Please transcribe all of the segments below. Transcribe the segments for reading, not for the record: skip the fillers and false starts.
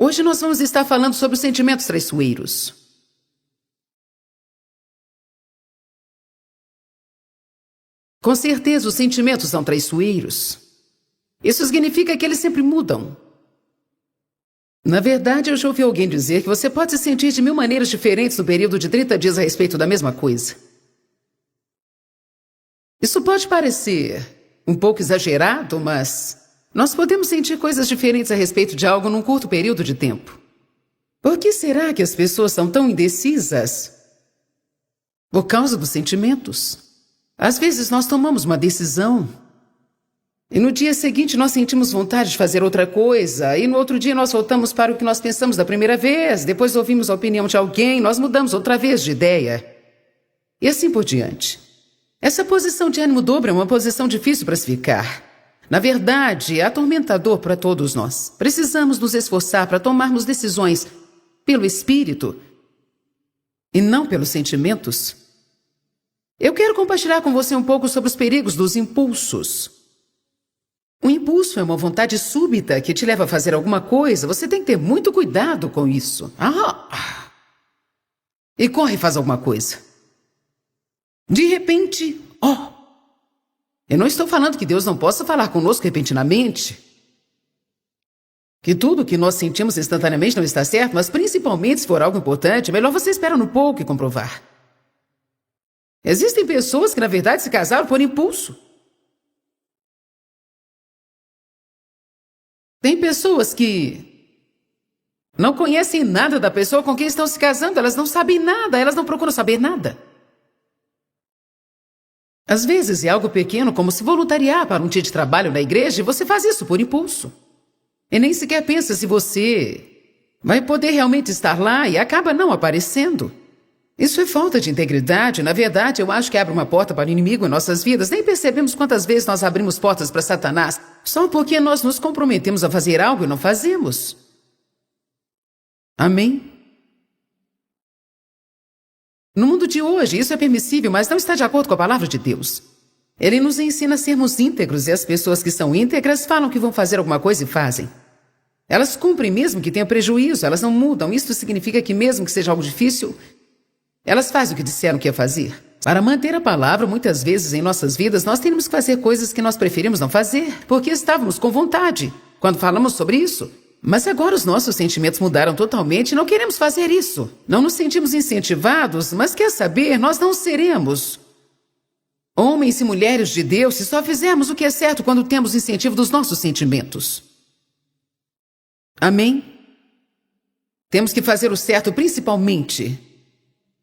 Hoje nós vamos estar falando sobre os sentimentos traiçoeiros. Com certeza, os sentimentos são traiçoeiros. Isso significa que eles sempre mudam. Na verdade, eu já ouvi alguém dizer que você pode se sentir de 1000 maneiras diferentes no período de 30 dias a respeito da mesma coisa. Isso pode parecer um pouco exagerado, mas nós podemos sentir coisas diferentes a respeito de algo num curto período de tempo. Por que será que as pessoas são tão indecisas? Por causa dos sentimentos. Às vezes nós tomamos uma decisão e no dia seguinte nós sentimos vontade de fazer outra coisa e no outro dia nós voltamos para o que nós pensamos da primeira vez, depois ouvimos a opinião de alguém, nós mudamos outra vez de ideia e assim por diante. Essa posição de ânimo dobro é uma posição difícil para se ficar. Na verdade, é atormentador para todos nós. Precisamos nos esforçar para tomarmos decisões pelo espírito e não pelos sentimentos. Eu quero compartilhar com você um pouco sobre os perigos dos impulsos. O impulso é uma vontade súbita que te leva a fazer alguma coisa. Você tem que ter muito cuidado com isso. E corre e faz alguma coisa. De repente, eu não estou falando que Deus não possa falar conosco repentinamente. Que tudo que nós sentimos instantaneamente não está certo, mas principalmente se for algo importante, é melhor você esperar um pouco e comprovar. Existem pessoas que, na verdade, se casaram por impulso. Tem pessoas que não conhecem nada da pessoa com quem estão se casando, elas não sabem nada, elas não procuram saber nada. Às vezes é algo pequeno, como se voluntariar para um dia de trabalho na igreja, e você faz isso por impulso. E nem sequer pensa se você vai poder realmente estar lá e acaba não aparecendo. Isso é falta de integridade. Na verdade, eu acho que abre uma porta para o inimigo em nossas vidas. Nem percebemos quantas vezes nós abrimos portas para Satanás só porque nós nos comprometemos a fazer algo e não fazemos. Amém? No mundo de hoje, isso é permissível, mas não está de acordo com a palavra de Deus. Ele nos ensina a sermos íntegros e as pessoas que são íntegras falam que vão fazer alguma coisa e fazem. Elas cumprem mesmo que tenha prejuízo, elas não mudam. Isso significa que mesmo que seja algo difícil, elas fazem o que disseram que ia fazer. Para manter a palavra, muitas vezes em nossas vidas, nós temos que fazer coisas que nós preferimos não fazer, porque estávamos com vontade quando falamos sobre isso. Mas agora os nossos sentimentos mudaram totalmente e não queremos fazer isso. Não nos sentimos incentivados, mas quer saber, nós não seremos homens e mulheres de Deus se só fizermos o que é certo quando temos incentivo dos nossos sentimentos. Amém? Temos que fazer o certo principalmente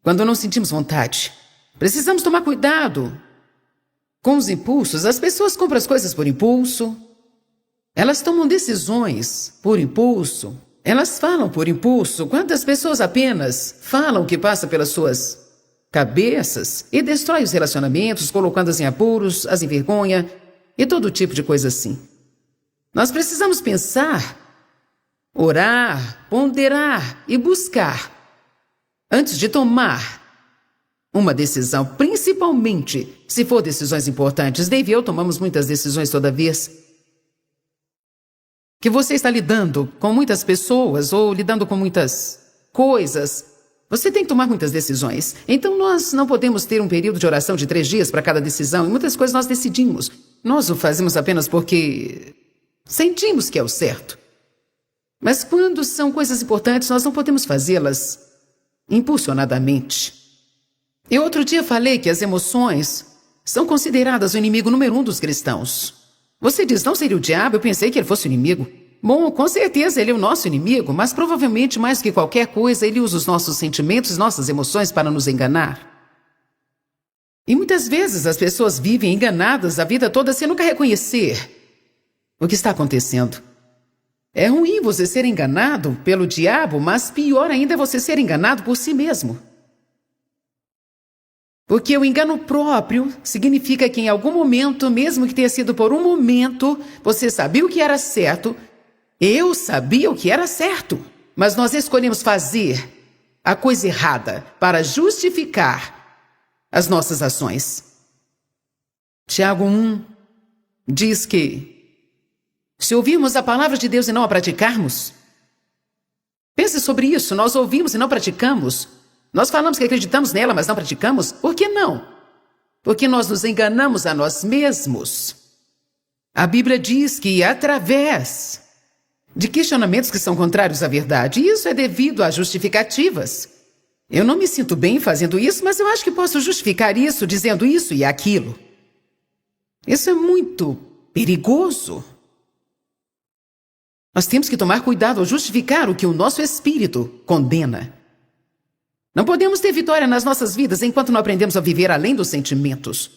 quando não sentimos vontade. Precisamos tomar cuidado com os impulsos. As pessoas compram as coisas por impulso. Elas tomam decisões por impulso. Elas falam por impulso. Quantas pessoas apenas falam o que passa pelas suas cabeças e destrói os relacionamentos, colocando-as em apuros, as envergonha e todo tipo de coisa assim. Nós precisamos pensar, orar, ponderar e buscar antes de tomar uma decisão, principalmente se for decisões importantes. Dave e eu tomamos muitas decisões toda vez que você está lidando com muitas pessoas ou lidando com muitas coisas. Você tem que tomar muitas decisões. Então nós não podemos ter um período de oração de 3 dias para cada decisão. E muitas coisas nós decidimos. Nós o fazemos apenas porque sentimos que é o certo. Mas quando são coisas importantes, nós não podemos fazê-las impulsionadamente. Eu outro dia falei que as emoções são consideradas o inimigo número 1 dos cristãos. Você diz, não seria o diabo? Eu pensei que ele fosse o inimigo. Bom, com certeza ele é o nosso inimigo, mas provavelmente mais que qualquer coisa, ele usa os nossos sentimentos, nossas emoções para nos enganar. E muitas vezes as pessoas vivem enganadas a vida toda sem nunca reconhecer o que está acontecendo. É ruim você ser enganado pelo diabo, mas pior ainda é você ser enganado por si mesmo. Porque o engano próprio significa que em algum momento, mesmo que tenha sido por um momento, você sabia o que era certo, eu sabia o que era certo, mas nós escolhemos fazer a coisa errada para justificar as nossas ações. Tiago 1 diz que se ouvirmos a palavra de Deus e não a praticarmos, vezes sobre isso. Nós ouvimos e não praticamos. Nós falamos que acreditamos nela, mas não praticamos. Por que não? Porque nós nos enganamos a nós mesmos. A Bíblia diz que através de questionamentos que são contrários à verdade, isso é devido a justificativas. Eu não me sinto bem fazendo isso, mas eu acho que posso justificar isso dizendo isso e aquilo. Isso é muito perigoso. Nós temos que tomar cuidado ao justificar o que o nosso espírito condena. Não podemos ter vitória nas nossas vidas enquanto não aprendemos a viver além dos sentimentos.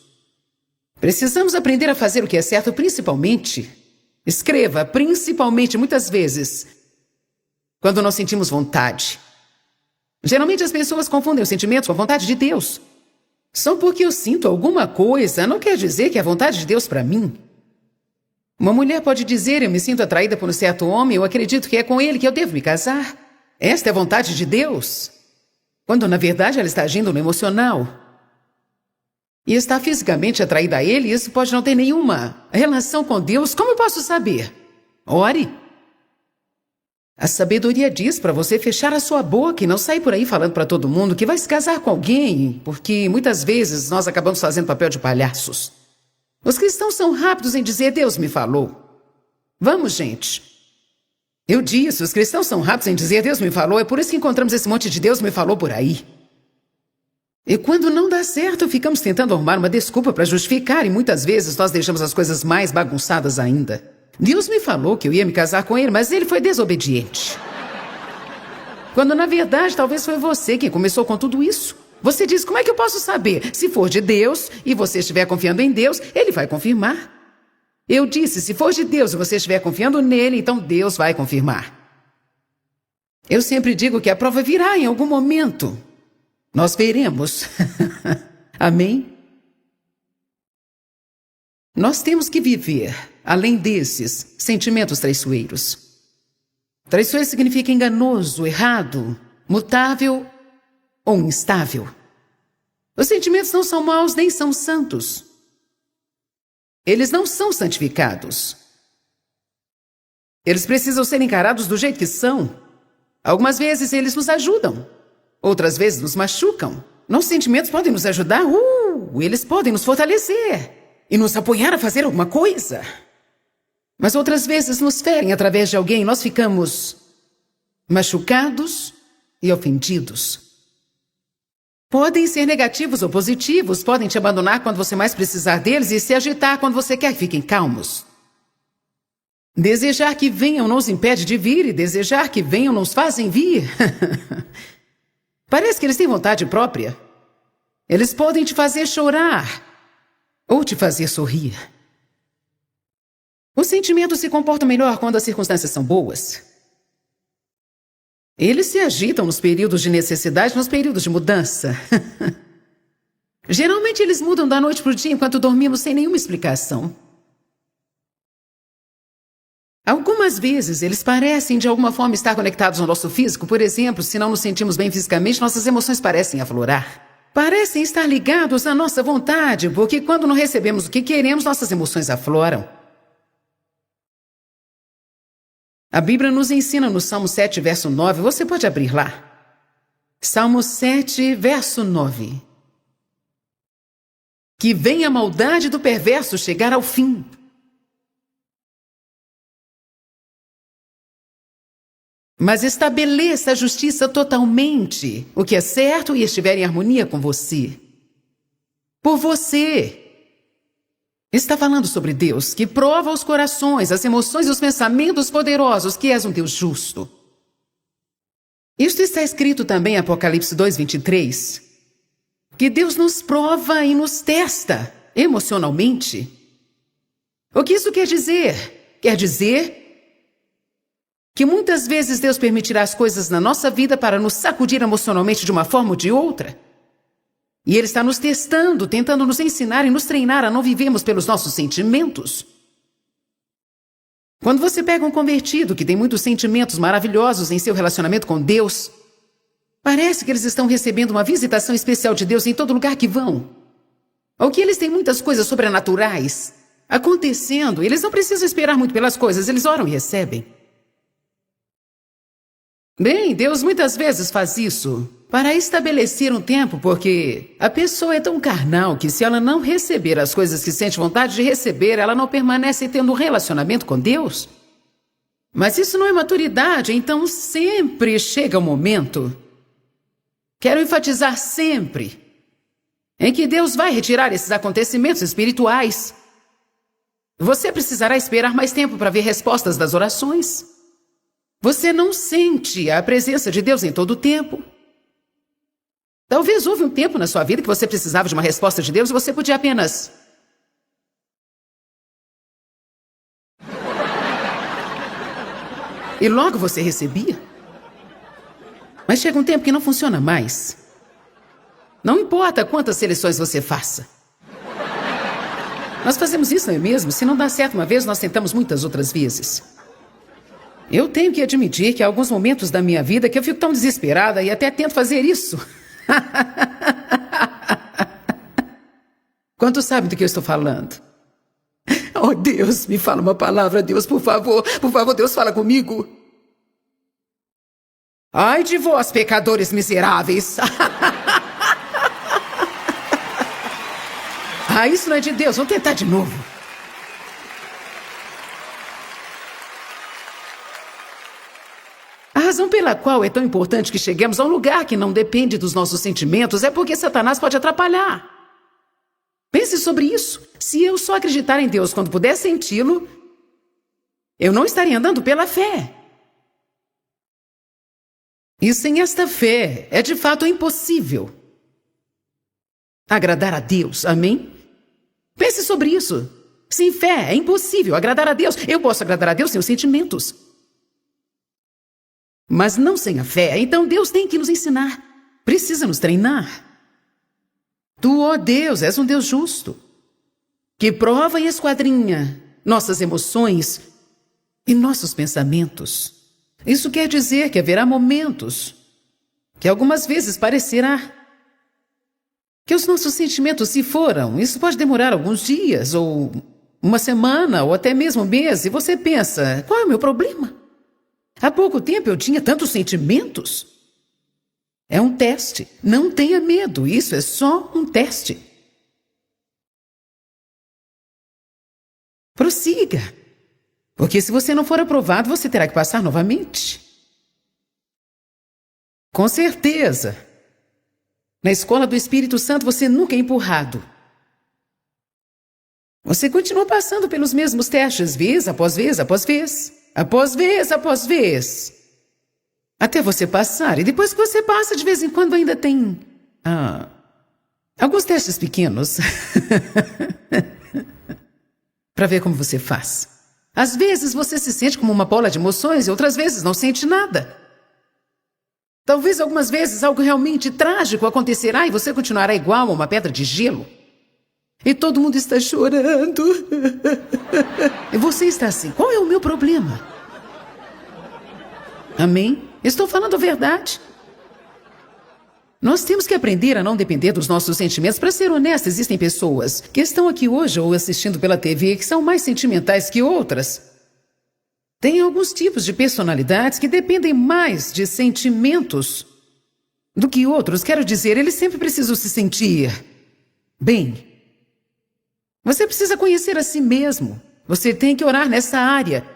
Precisamos aprender a fazer o que é certo, principalmente. Escreva, principalmente, muitas vezes, quando nós sentimos vontade. Geralmente as pessoas confundem os sentimentos com a vontade de Deus. Só porque eu sinto alguma coisa, não quer dizer que é a vontade de Deus para mim. Uma mulher pode dizer, eu me sinto atraída por um certo homem, eu acredito que é com ele que eu devo me casar. Esta é a vontade de Deus. Quando, na verdade, ela está agindo no emocional. E está fisicamente atraída a ele, isso pode não ter nenhuma relação com Deus. Como eu posso saber? Ore. A sabedoria diz para você fechar a sua boca e não sair por aí falando para todo mundo que vai se casar com alguém, porque muitas vezes nós acabamos fazendo papel de palhaços. Os cristãos são rápidos em dizer, Deus me falou. Vamos, gente. Eu disse, os cristãos são rápidos em dizer, Deus me falou, é por isso que encontramos esse monte de Deus me falou por aí. E quando não dá certo, ficamos tentando arrumar uma desculpa para justificar e muitas vezes nós deixamos as coisas mais bagunçadas ainda. Deus me falou que eu ia me casar com ele, mas ele foi desobediente. Quando, na verdade, talvez foi você quem começou com tudo isso. Você diz, como é que eu posso saber? Se for de Deus e você estiver confiando em Deus, ele vai confirmar. Eu disse, se for de Deus e você estiver confiando nele, então Deus vai confirmar. Eu sempre digo que a prova virá em algum momento. Nós veremos. Amém? Nós temos que viver, além desses, sentimentos traiçoeiros. Traiçoeiro significa enganoso, errado, mutável ou instável. Os sentimentos não são maus nem são santos. Eles não são santificados. Eles precisam ser encarados do jeito que são. Algumas vezes eles nos ajudam. Outras vezes nos machucam. Nossos sentimentos podem nos ajudar. Eles podem nos fortalecer e nos apoiar a fazer alguma coisa. Mas outras vezes nos ferem através de alguém. Nós ficamos machucados e ofendidos. Podem ser negativos ou positivos. Podem te abandonar quando você mais precisar deles e se agitar quando você quer que fiquem calmos. Desejar que venham não os impede de vir e desejar que venham não os fazem vir. Parece que eles têm vontade própria. Eles podem te fazer chorar ou te fazer sorrir. Os sentimentos se comportam melhor quando as circunstâncias são boas. Eles se agitam nos períodos de necessidade, nos períodos de mudança. Geralmente eles mudam da noite para o dia enquanto dormimos sem nenhuma explicação. Algumas vezes eles parecem de alguma forma estar conectados ao nosso físico. Por exemplo, se não nos sentimos bem fisicamente, nossas emoções parecem aflorar. Parecem estar ligados à nossa vontade, porque quando não recebemos o que queremos, nossas emoções afloram. A Bíblia nos ensina no Salmo 7, verso 9. Você pode abrir lá. Salmo 7, verso 9. Que venha a maldade do perverso chegar ao fim. Mas estabeleça a justiça totalmente, o que é certo e estiver em harmonia com você. Por você. Está falando sobre Deus, que prova os corações, as emoções e os pensamentos poderosos, que és um Deus justo. Isto está escrito também em Apocalipse 2, 23, que Deus nos prova e nos testa emocionalmente. O que isso quer dizer? Quer dizer que muitas vezes Deus permitirá as coisas na nossa vida para nos sacudir emocionalmente de uma forma ou de outra. E Ele está nos testando, tentando nos ensinar e nos treinar a não vivermos pelos nossos sentimentos. Quando você pega um convertido que tem muitos sentimentos maravilhosos em seu relacionamento com Deus, parece que eles estão recebendo uma visitação especial de Deus em todo lugar que vão. Ou que eles têm muitas coisas sobrenaturais acontecendo. Eles não precisam esperar muito pelas coisas, eles oram e recebem. Bem, Deus muitas vezes faz isso para estabelecer um tempo, porque a pessoa é tão carnal que se ela não receber as coisas que sente vontade de receber, ela não permanece tendo um relacionamento com Deus. Mas isso não é maturidade, então sempre chega o momento, quero enfatizar sempre, em que Deus vai retirar esses acontecimentos espirituais. Você precisará esperar mais tempo para ver respostas das orações. Você não sente a presença de Deus em todo o tempo. Talvez houve um tempo na sua vida que você precisava de uma resposta de Deus e você podia apenas... E logo você recebia. Mas chega um tempo que não funciona mais. Não importa quantas seleções você faça. Nós fazemos isso, não é mesmo? Se não dá certo uma vez, nós tentamos muitas outras vezes. Eu tenho que admitir que há alguns momentos da minha vida que eu fico tão desesperada e até tento fazer isso. Quantos sabem do que eu estou falando? Oh, Deus, me fala uma palavra, Deus, por favor. Por favor, Deus, fala comigo. Ai de vós, pecadores miseráveis. Ah, isso não é de Deus. Vamos tentar de novo. A razão pela qual é tão importante que cheguemos a um lugar que não depende dos nossos sentimentos é porque Satanás pode atrapalhar. Pense sobre isso. Se eu só acreditar em Deus quando puder senti-lo, eu não estaria andando pela fé. E sem esta fé, é de fato impossível agradar a Deus, amém? Pense sobre isso. Sem fé, é impossível agradar a Deus. Eu posso agradar a Deus sem os sentimentos, mas não sem a fé. Então Deus tem que nos ensinar. Precisa nos treinar. Tu, ó Deus, és um Deus justo, que prova e esquadrinha nossas emoções e nossos pensamentos. Isso quer dizer que haverá momentos que algumas vezes parecerá que os nossos sentimentos se foram. Isso pode demorar alguns dias, ou uma semana, ou até mesmo um mês, e você pensa, qual é o meu problema? Há pouco tempo eu tinha tantos sentimentos. É um teste. Não tenha medo, isso é só um teste. Prossiga. Porque se você não for aprovado, você terá que passar novamente. Com certeza. Na escola do Espírito Santo você nunca é empurrado. Você continua passando pelos mesmos testes, vez após vez, após vez. Após vez, após vez. Até você passar. E depois que você passa, de vez em quando ainda tem... alguns testes pequenos. Para ver como você faz. Às vezes você se sente como uma bola de emoções e outras vezes não sente nada. Talvez algumas vezes algo realmente trágico acontecerá e você continuará igual a uma pedra de gelo. E todo mundo está chorando. E você está assim, qual é o meu problema? Amém? Estou falando a verdade. Nós temos que aprender a não depender dos nossos sentimentos. Para ser honesto, existem pessoas que estão aqui hoje ou assistindo pela TV que são mais sentimentais que outras. Tem alguns tipos de personalidades que dependem mais de sentimentos do que outros. Quero dizer, eles sempre precisam se sentir bem. Você precisa conhecer a si mesmo. Você tem que orar nessa área.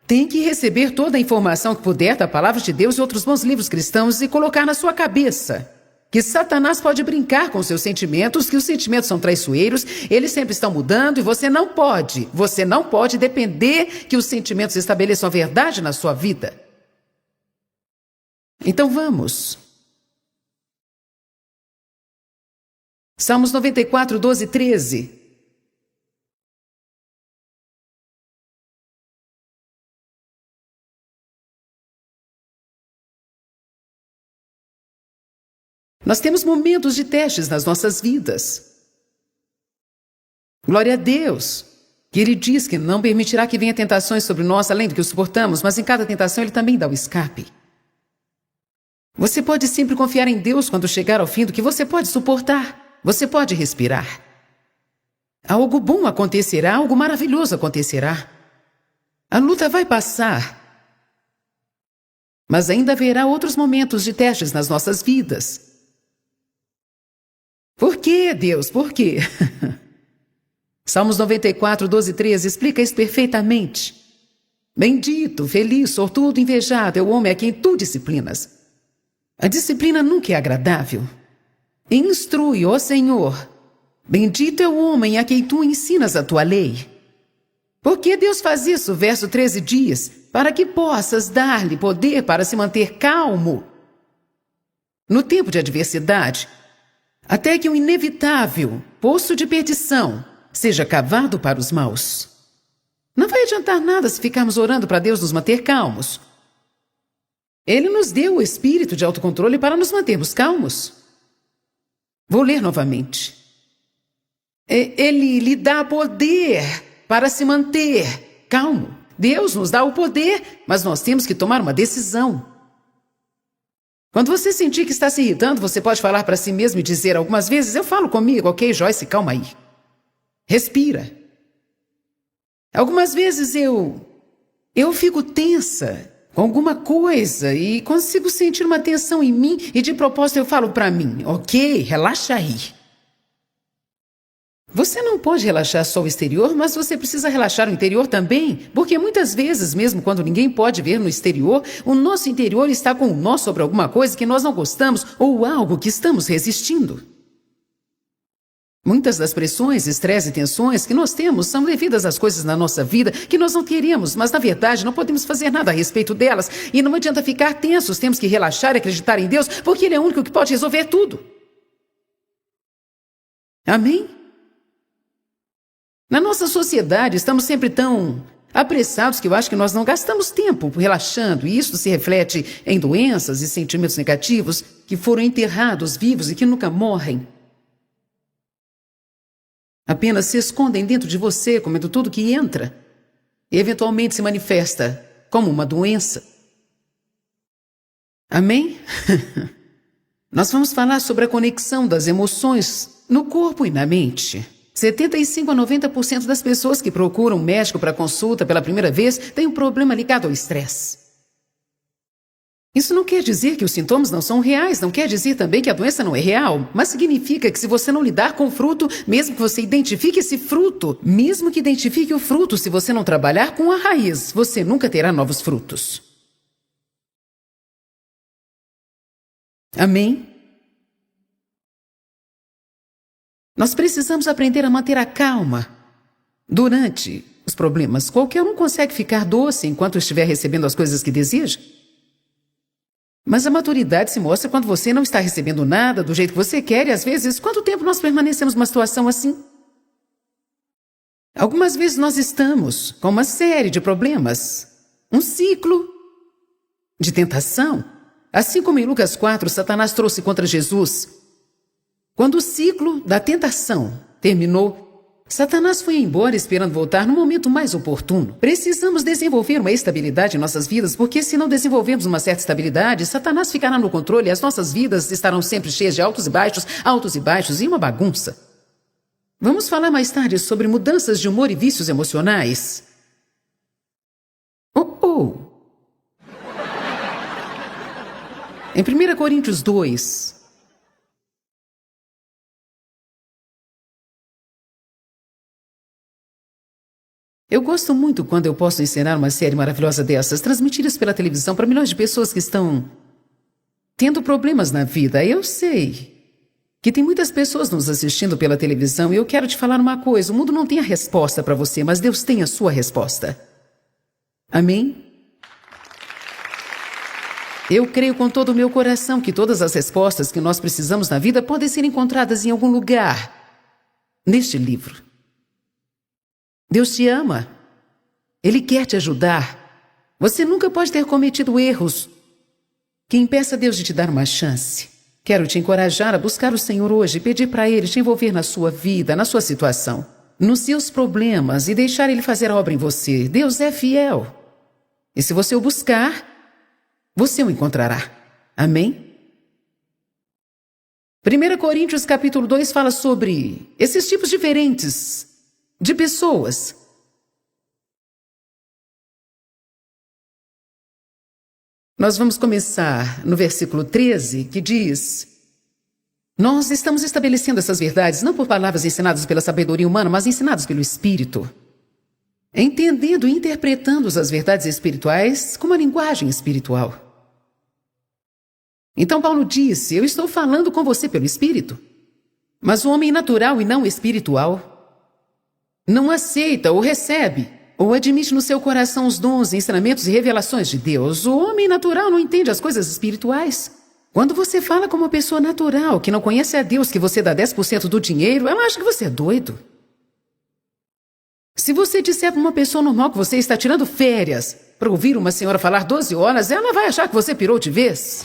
Tem que receber toda a informação que puder da Palavra de Deus e outros bons livros cristãos e colocar na sua cabeça que Satanás pode brincar com seus sentimentos, que os sentimentos são traiçoeiros, eles sempre estão mudando e você não pode depender que os sentimentos estabeleçam a verdade na sua vida. Então vamos. Salmos 94, 12 e 13. Nós temos momentos de testes nas nossas vidas. Glória a Deus, que Ele diz que não permitirá que venha tentações sobre nós, além do que o suportamos, mas em cada tentação Ele também dá o escape. Você pode sempre confiar em Deus quando chegar ao fim do que você pode suportar. Você pode respirar. Algo bom acontecerá, algo maravilhoso acontecerá. A luta vai passar. Mas ainda haverá outros momentos de testes nas nossas vidas. Por quê, Deus? Por quê? Salmos 94, 12 e 13 explica isso perfeitamente. Bendito, feliz, sortudo, invejado é o homem a quem tu disciplinas. A disciplina nunca é agradável. Instrui, ó Senhor. Bendito é o homem a quem tu ensinas a tua lei. Por que Deus faz isso? Verso 13 diz, para que possas dar-lhe poder para se manter calmo no tempo de adversidade, até que o inevitável poço de perdição seja cavado para os maus. Não vai adiantar nada se ficarmos orando para Deus nos manter calmos. Ele nos deu o espírito de autocontrole para nos mantermos calmos. Vou ler novamente. Ele lhe dá poder para se manter calmo. Deus nos dá o poder, mas nós temos que tomar uma decisão. Quando você sentir que está se irritando, você pode falar para si mesmo e dizer algumas vezes, eu falo comigo, ok, Joyce, calma aí. Respira. Algumas vezes eu fico tensa com alguma coisa e consigo sentir uma tensão em mim e de propósito eu falo para mim, ok, relaxa aí. Você não pode relaxar só o exterior, mas você precisa relaxar o interior também, porque muitas vezes, mesmo quando ninguém pode ver no exterior, o nosso interior está com um nó sobre alguma coisa que nós não gostamos ou algo que estamos resistindo. Muitas das pressões, estresse e tensões que nós temos são devidas às coisas na nossa vida que nós não queríamos, mas na verdade não podemos fazer nada a respeito delas. E não adianta ficar tensos, temos que relaxar e acreditar em Deus, porque Ele é o único que pode resolver tudo. Amém? Na nossa sociedade, estamos sempre tão apressados que eu acho que nós não gastamos tempo relaxando, e isso se reflete em doenças e sentimentos negativos que foram enterrados vivos e que nunca morrem. Apenas se escondem dentro de você, comendo tudo que entra, e eventualmente se manifesta como uma doença. Amém? Nós vamos falar sobre a conexão das emoções no corpo e na mente. 75 a 90% das pessoas que procuram um médico para consulta pela primeira vez têm um problema ligado ao estresse. Isso não quer dizer que os sintomas não são reais, não quer dizer também que a doença não é real, mas significa que se você não lidar com o fruto, mesmo que você identifique esse fruto, mesmo que identifique o fruto, se você não trabalhar com a raiz, você nunca terá novos frutos. Amém? Nós precisamos aprender a manter a calma durante os problemas. Qualquer um consegue ficar doce enquanto estiver recebendo as coisas que deseja. Mas a maturidade se mostra quando você não está recebendo nada do jeito que você quer e, às vezes, quanto tempo nós permanecemos numa situação assim? Algumas vezes nós estamos com uma série de problemas, um ciclo de tentação. Assim como em Lucas 4, Satanás trouxe contra Jesus. Quando o ciclo da tentação terminou, Satanás foi embora esperando voltar no momento mais oportuno. Precisamos desenvolver uma estabilidade em nossas vidas, porque se não desenvolvermos uma certa estabilidade, Satanás ficará no controle e as nossas vidas estarão sempre cheias de altos e baixos e uma bagunça. Vamos falar mais tarde sobre mudanças de humor e vícios emocionais. Em 1 Coríntios 2... Eu gosto muito quando eu posso ensinar uma série maravilhosa dessas, transmitidas pela televisão para milhões de pessoas que estão tendo problemas na vida. Eu sei que tem muitas pessoas nos assistindo pela televisão e eu quero te falar uma coisa. O mundo não tem a resposta para você, mas Deus tem a sua resposta. Amém? Eu creio com todo o meu coração que todas as respostas que nós precisamos na vida podem ser encontradas em algum lugar neste livro. Deus te ama. Ele quer te ajudar. Você nunca pode ter cometido erros que impeça Deus de te dar uma chance. Quero te encorajar a buscar o Senhor hoje e pedir para Ele te envolver na sua vida, na sua situação, nos seus problemas e deixar Ele fazer a obra em você. Deus é fiel. E se você o buscar, você o encontrará. Amém? 1 Coríntios capítulo 2 fala sobre esses tipos diferentes de pessoas. Nós vamos começar no versículo 13, que diz: Nós estamos estabelecendo essas verdades não por palavras ensinadas pela sabedoria humana, mas ensinadas pelo Espírito. Entendendo e interpretando as verdades espirituais como a linguagem espiritual. Então Paulo disse: Eu estou falando com você pelo Espírito. Mas o homem natural e não espiritual não aceita ou recebe ou admite no seu coração os dons, ensinamentos e revelações de Deus. O homem natural não entende as coisas espirituais. Quando você fala com uma pessoa natural que não conhece a Deus, que você dá 10% do dinheiro, ela acha que você é doido. Se você disser para uma pessoa normal que você está tirando férias para ouvir uma senhora falar 12 horas, ela vai achar que você pirou de vez.